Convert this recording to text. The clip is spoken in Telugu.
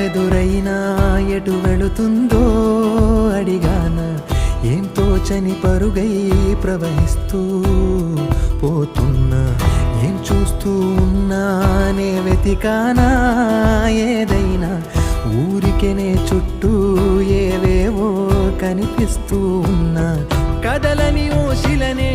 దారెదురైనా ఎటు వెళుతుందో అడిగాన ఏం తోచని పరుగై ప్రవహిస్తూ పోతున్నా ఏం చూస్తూ ఉన్నానే వెతికానా ఏదైనా ఊరికెనే చుట్టూ ఏవేవో కనిపిస్తూ ఉన్నా కదలని ఓ శిలనే